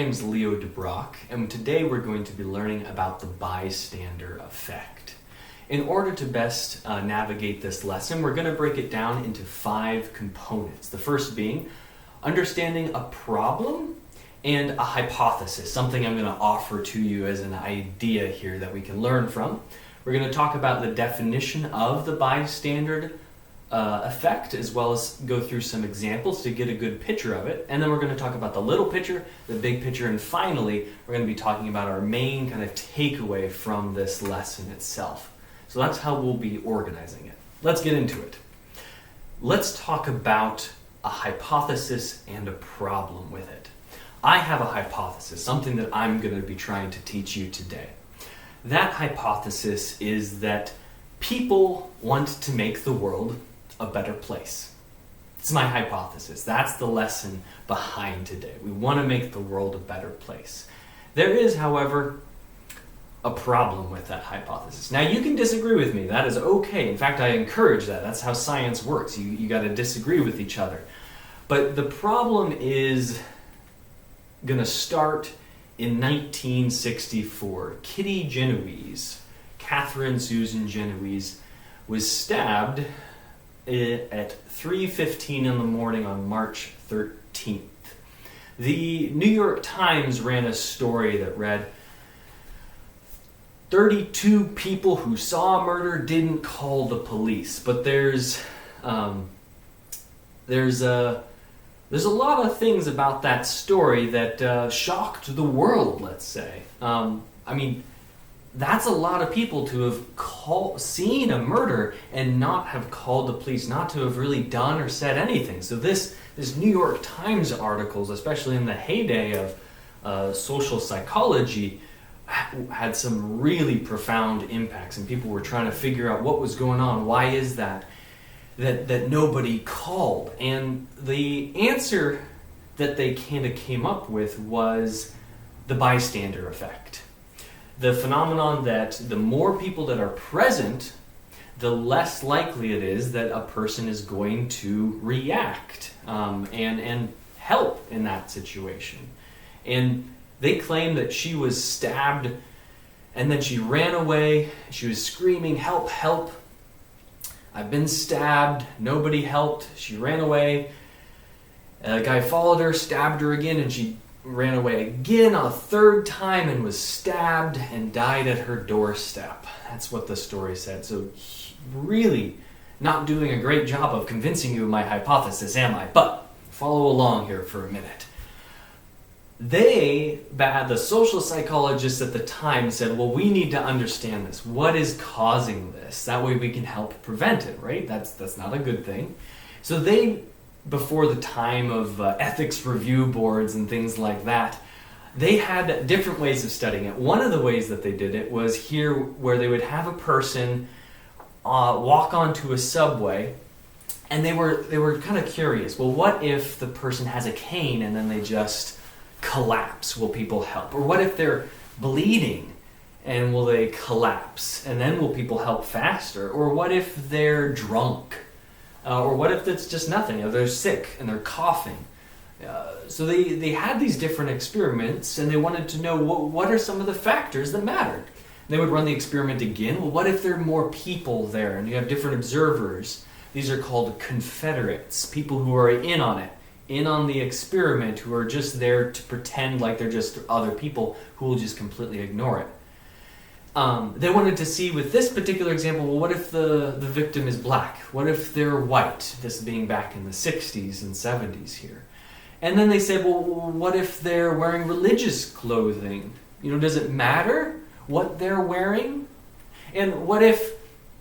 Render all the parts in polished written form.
name's Leo DeBroeck, and today we're going to be learning about the bystander effect. In order to best navigate this lesson, we're going to break it down into 5 components. The first being understanding a problem and a hypothesis, something I'm going to offer to you as an idea here that we can learn from. We're going to talk about the definition of the bystander effect, as well as go through some examples to get a good picture of it. And then we're going to talk about the little picture, the big picture, and finally, we're going to be talking about our main kind of takeaway from this lesson itself. So that's how we'll be organizing it. Let's get into it. Let's talk about a hypothesis and a problem with it. I have a hypothesis, something that I'm going to be trying to teach you today. That hypothesis is that people want to make the world a better place. It's my hypothesis. That's the lesson behind today. We want to make the world a better place. There is, however, a problem with that hypothesis. Now, you can disagree with me. That is okay. In fact, I encourage that. That's how science works. You got to disagree with each other. But the problem is going to start in 1964. Kitty Genoese, Catherine Susan Genoese, was stabbed at 3:15 in the morning on March 13th. The New York Times ran a story that read, 32 people who saw a murder didn't call the police. But there's a lot of things about that story that shocked the world, let's say. That's a lot of people to have seen a murder and not have called the police, not to have really done or said anything. So this New York Times articles, especially in the heyday of social psychology, had some really profound impacts, and people were trying to figure out what was going on. Why is that nobody called? And the answer that they kind of came up with was the bystander effect. The phenomenon that the more people that are present, the less likely it is that a person is going to react and help in that situation. And they claim that she was stabbed and then she ran away. She was screaming, "Help, help. I've been stabbed." Nobody helped. She ran away. A guy followed her, stabbed her again, and she ran away again a third time and was stabbed and died at her doorstep. That's what the story said. So really not doing a great job of convincing you of my hypothesis, am I? But follow along here for a minute. The social psychologists at the time said, well, we need to understand this. What is causing this? That way we can help prevent it, right? That's not a good thing. So before the time of ethics review boards and things like that, they had different ways of studying it. One of the ways that they did it was here, where they would have a person walk onto a subway, and they were kind of curious. Well, what if the person has a cane and then they just collapse? Will people help? Or what if they're bleeding and will they collapse? And then will people help faster? Or what if they're drunk? Or what if it's just nothing? If they're sick and they're coughing? So they had these different experiments, and they wanted to know what are some of the factors that mattered. They would run the experiment again. Well, what if there are more people there and you have different observers? These are called confederates, people who are in on it, in on the experiment, who are just there to pretend like they're just other people who will just completely ignore it. They wanted to see with this particular example, well, what if the victim is black? What if they're white? This being back in the 60s and 70s here. And then they said, well, what if they're wearing religious clothing? Does it matter what they're wearing? And what if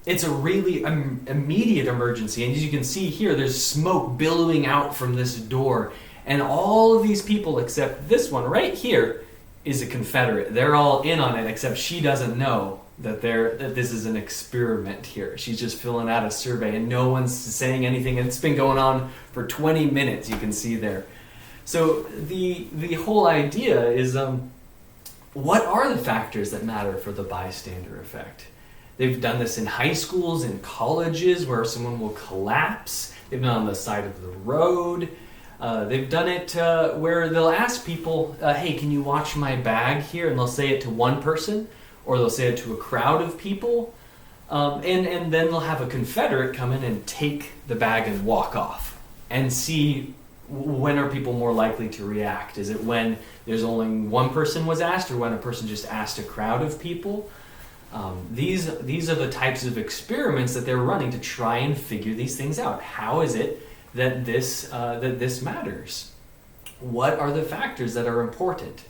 it's a really immediate emergency? And as you can see here, there's smoke billowing out from this door. And all of these people, except this one right here, is a Confederate. They're all in on it, except she doesn't know that this is an experiment here. She's just filling out a survey, and no one's saying anything. And it's been going on for 20 minutes, you can see there. So the whole idea is, what are the factors that matter for the bystander effect? They've done this in high schools, in colleges, where someone will collapse. They've been on the side of the road. They've done it where they'll ask people, hey, can you watch my bag here? And they'll say it to one person, or they'll say it to a crowd of people. And then they'll have a Confederate come in and take the bag and walk off and see when are people more likely to react. Is it when there's only one person was asked, or when a person just asked a crowd of people? These are the types of experiments that they're running to try and figure these things out. How is it that this matters? What are the factors that are important?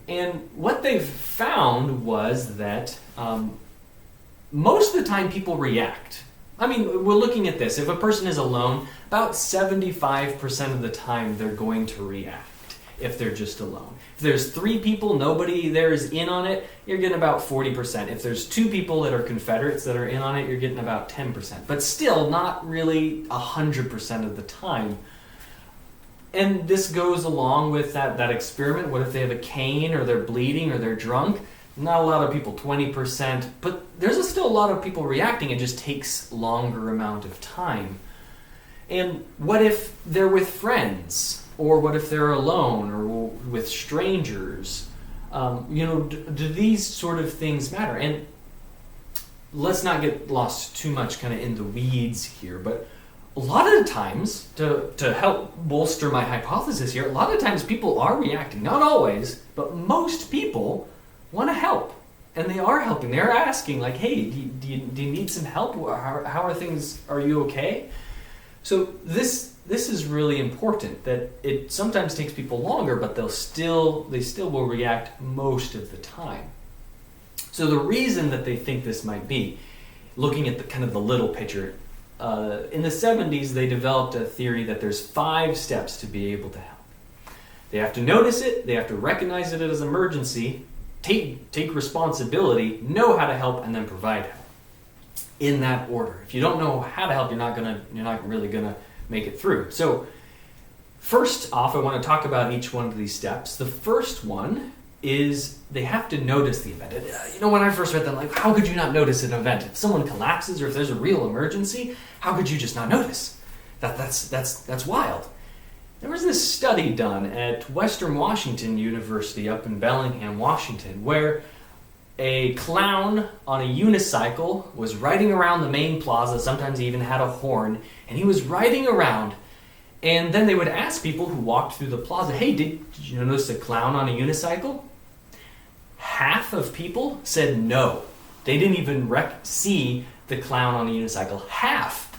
And what they've found was that most of the time people react. I mean, we're looking at this. If a person is alone, about 75% of the time they're going to react if they're just alone. If there's 3 people, nobody there is in on it, you're getting about 40%. If there's 2 people that are Confederates that are in on it, you're getting about 10%. But still, not really 100% of the time. And this goes along with that experiment. What if they have a cane, or they're bleeding, or they're drunk? Not a lot of people, 20%. But there's still a lot of people reacting. It just takes longer amount of time. And what if they're with friends? Or what if they're alone, or with strangers? Do these sort of things matter? And let's not get lost too much kind of in the weeds here, but a lot of the times, to help bolster my hypothesis here, a lot of times people are reacting. Not always, but most people want to help. And they are helping. They're asking, like, hey, do you need some help? How are things? Are you okay? So this is really important, that it sometimes takes people longer, but they still will react most of the time. So the reason that they think this might be, looking at the kind of the little picture, in the 70s they developed a theory that there's 5 steps to be able to help. They have to notice it, they have to recognize it as an emergency, take responsibility, know how to help, and then provide help. In that order. If you don't know how to help, you're not really gonna make it through. So first off, I want to talk about each one of these steps. The first one is they have to notice the event. When I first read them, like, how could you not notice an event? If someone collapses or if there's a real emergency, how could you just not notice? That's wild. There was this study done at Western Washington University up in Bellingham, Washington, where a clown on a unicycle was riding around the main plaza. Sometimes he even had a horn, and he was riding around. And then they would ask people who walked through the plaza, hey, did you notice a clown on a unicycle? Half of people said no. They didn't even see the clown on a unicycle. Half.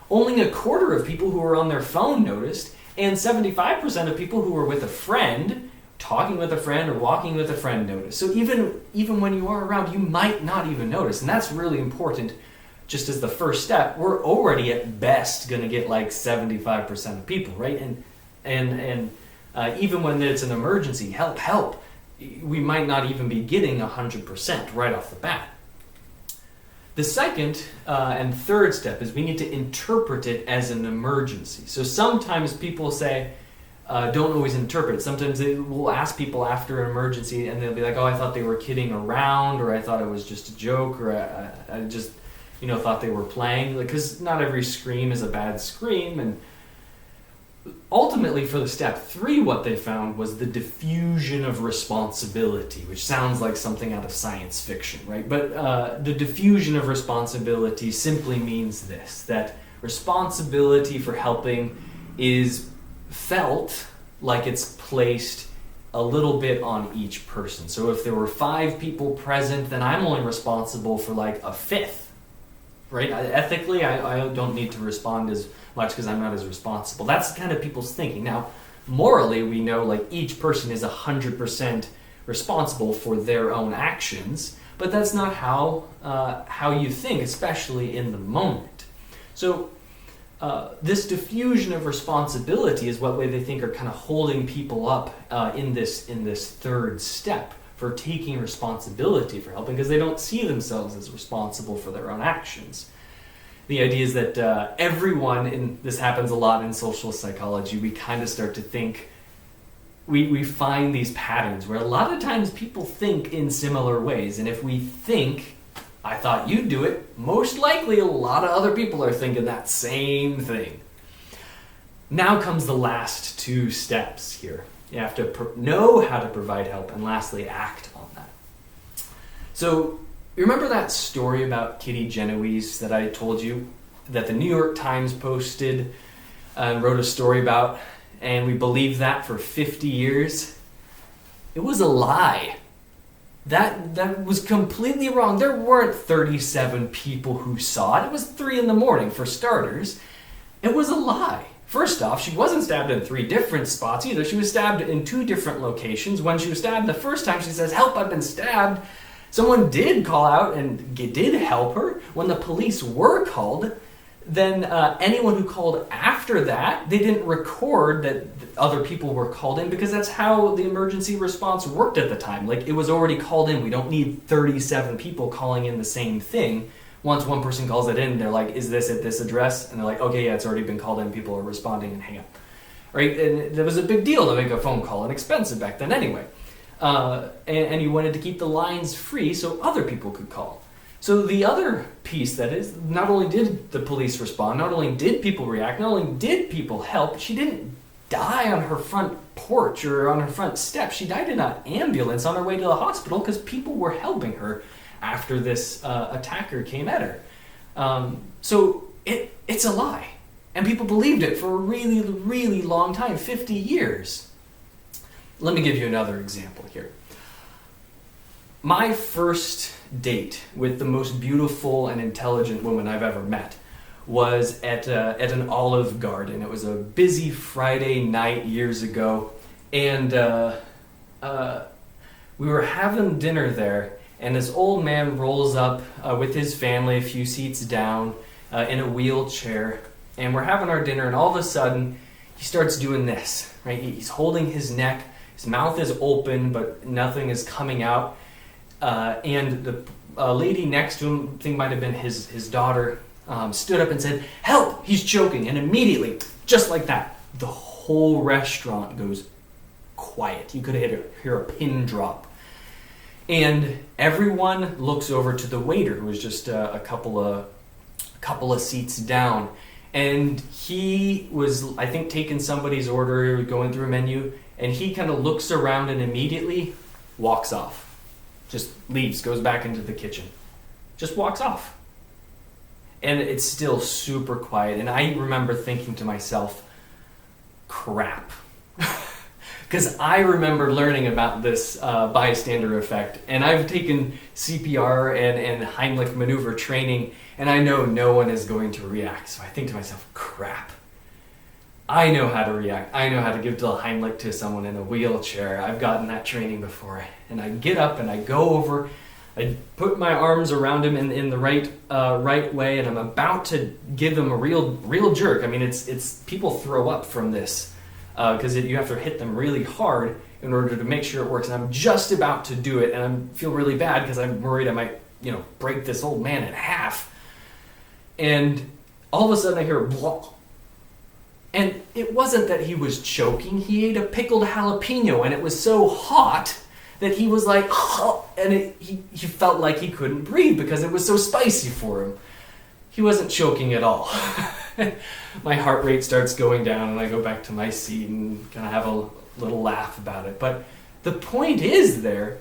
Only a quarter of people who were on their phone noticed, and 75% of people who were with a friend, talking with a friend or walking with a friend, notice. So even when you are around, you might not even notice. And that's really important. Just as the first step, we're already at best going to get like 75% of people, right? And even when it's an emergency, help, we might not even be getting 100% right off the bat. The second and third step is we need to interpret it as an emergency. So sometimes people say, don't always interpret it. Sometimes they will ask people after an emergency and they'll be like, oh, I thought they were kidding around, or I thought it was just a joke, or I just thought they were playing. Because not every scream is a bad scream. And ultimately for the step 3, what they found was the diffusion of responsibility, which sounds like something out of science fiction, right? But the diffusion of responsibility simply means this, that responsibility for helping is felt like it's placed a little bit on each person. So if there were 5 people present, then I'm only responsible for like a fifth, right? Ethically, I don't need to respond as much because I'm not as responsible. That's kind of people's thinking. Now, morally, we know like each person is 100% responsible for their own actions, but that's not how you think, especially in the moment. So this diffusion of responsibility is what way they think are kind of holding people up in this third step for taking responsibility for helping, because they don't see themselves as responsible for their own actions. The idea is that everyone, and this happens a lot in social psychology, we kind of start to think, we find these patterns where a lot of times people think in similar ways, and if we think, I thought you'd do it, most likely a lot of other people are thinking that same thing. Now comes the last two steps here. You have to know how to provide help, and lastly, act on that. So, you remember that story about Kitty Genoese that I told you, that the New York Times posted and wrote a story about, and we believed that for 50 years? It was a lie. That was completely wrong. There weren't 37 people who saw it. It was 3 a.m. for starters. It was a lie. First off, she wasn't stabbed in 3 different spots either. She was stabbed in 2 different locations. When she was stabbed the first time, she says, "Help, I've been stabbed." Someone did call out and did help her. When the police were called, then anyone who called after that, they didn't record that other people were called in, because that's how the emergency response worked at the time. Like, it was already called in. We don't need 37 people calling in the same thing. Once one person calls it in, they're like, "Is this at this address?" And they're like, "Okay, yeah, it's already been called in." People are responding and hang up. Right? And it was a big deal to make a phone call, and expensive back then anyway. And you wanted to keep the lines free so other people could call. So the other piece, that is, not only did the police respond, not only did people react, not only did people help, she didn't die on her front porch or on her front steps. She died in an ambulance on her way to the hospital because people were helping her after this attacker came at her. So it's a lie. And people believed it for a really, really long time, 50 years. Let me give you another example here. My first date with the most beautiful and intelligent woman I've ever met was at an Olive Garden. It was a busy Friday night years ago, and we were having dinner there, and this old man rolls up with his family a few seats down in a wheelchair, and we're having our dinner, and all of a sudden he starts doing this, right? He's holding his neck, his mouth is open, but nothing is coming out. And the lady next to him, I think might have been his daughter, stood up and said, "Help, he's choking." And immediately, just like that, the whole restaurant goes quiet. You could hear a pin drop. And everyone looks over to the waiter, who was just a couple of seats down. And he was, I think, taking somebody's order, going through a menu, and he kind of looks around and immediately walks off. Just leaves, goes back into the kitchen. Just walks off. And it's still super quiet. And I remember thinking to myself, crap. Because I remember learning about this bystander effect. And I've taken CPR and Heimlich maneuver training, and I know no one is going to react. So I think to myself, crap. I know how to react. I know how to give the Heimlich to someone in a wheelchair. I've gotten that training before. And I get up and I go over. I put my arms around him in the right way, and I'm about to give him a real jerk. I mean, it's people throw up from this because you have to hit them really hard in order to make sure it works. And I'm just about to do it, and I feel really bad because I'm worried I might, break this old man in half. And all of a sudden I hear a blah. And it wasn't that he was choking. He ate a pickled jalapeno, and it was so hot that he was like, oh, and he felt like he couldn't breathe because it was so spicy for him. He wasn't choking at all. My heart rate starts going down, and I go back to my seat and kind of have a little laugh about it. But the point is there,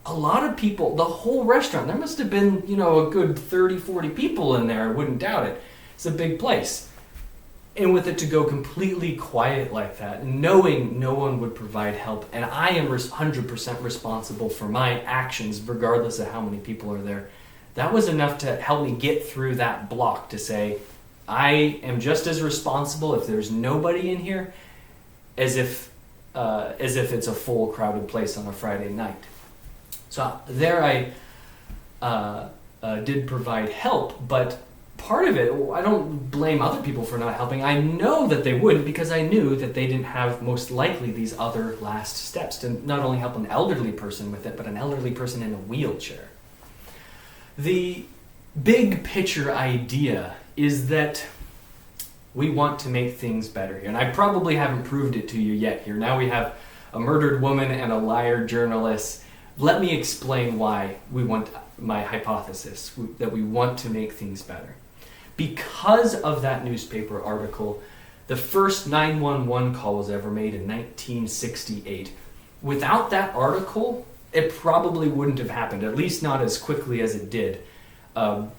a lot of people, the whole restaurant, there must have been, a good 30, 40 people in there. I wouldn't doubt it. It's a big place. And with it to go completely quiet like that, knowing no one would provide help, and I am 100% responsible for my actions regardless of how many people are there, that was enough to help me get through that block to say, I am just as responsible if there's nobody in here as if it's a full crowded place on a Friday night. So there I did provide help, but part of it, I don't blame other people for not helping. I know that they wouldn't, because I knew that they didn't have most likely these other last steps to not only help an elderly person with it, but an elderly person in a wheelchair. The big picture idea is that we want to make things better here. And I probably haven't proved it to you yet here. Now we have a murdered woman and a liar journalist. Let me explain why we want, my hypothesis, that we want to make things better. Because of that newspaper article, The first 911 call was ever made in 1968. Without that article, it probably wouldn't have happened, at least not as quickly as it did,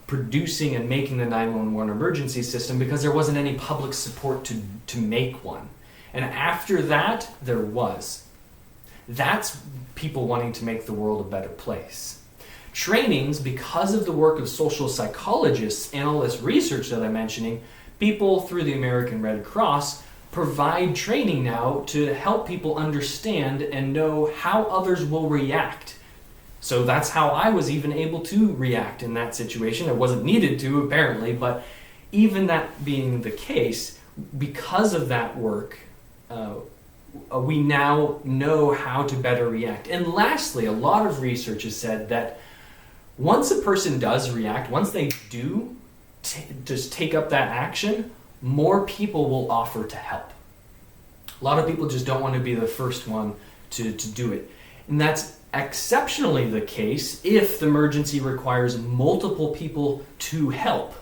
producing and making the 911 emergency system, because there wasn't any public support to make one. And after that, there was. That's people wanting to make the world a better place. Trainings, because of the work of social psychologists and all this research that I'm mentioning, people through the American Red Cross provide training now to help people understand and know how others will react. So that's how I was even able to react in that situation. It wasn't needed to, apparently, but even that being the case, because of that work, we now know how to better react. And lastly, a lot of research has said that once a person does react, once they do just take up that action, more people will offer to help. A lot of people just don't want to be the first one to do it. And that's exceptionally the case if the emergency requires multiple people to help,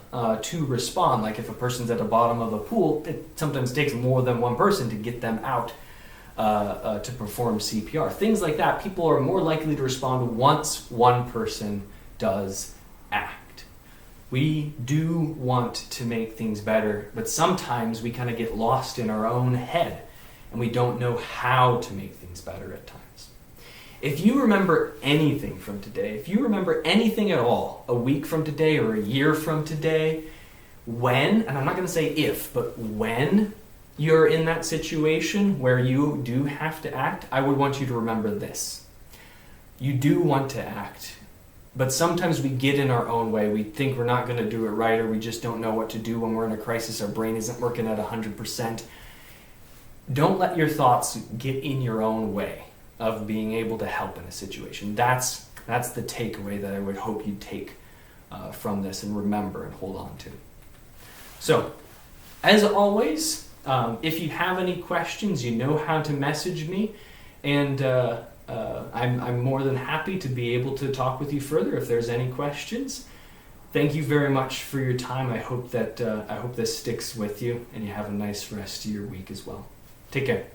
to respond. Like if a person's at the bottom of a pool, it sometimes takes more than one person to get them out to perform CPR. Things like that, people are more likely to respond once one person does act. We do want to make things better, but sometimes we kind of get lost in our own head and we don't know how to make things better at times. If you remember anything from today, if you remember anything at all, a week from today or a year from today, when, and I'm not going to say if, but when you're in that situation where you do have to act, I would want you to remember this. You do want to act. But sometimes we get in our own way. We think we're not going to do it right, or we just don't know what to do when we're in a crisis. Our brain isn't working at 100%. Don't let your thoughts get in your own way of being able to help in a situation. That's the takeaway that I would hope you take from this and remember and hold on to. So, as always, if you have any questions, you know how to message me, and I'm more than happy to be able to talk with you further if there's any questions. Thank you very much for your time. I hope this sticks with you and you have a nice rest of your week as well. Take care.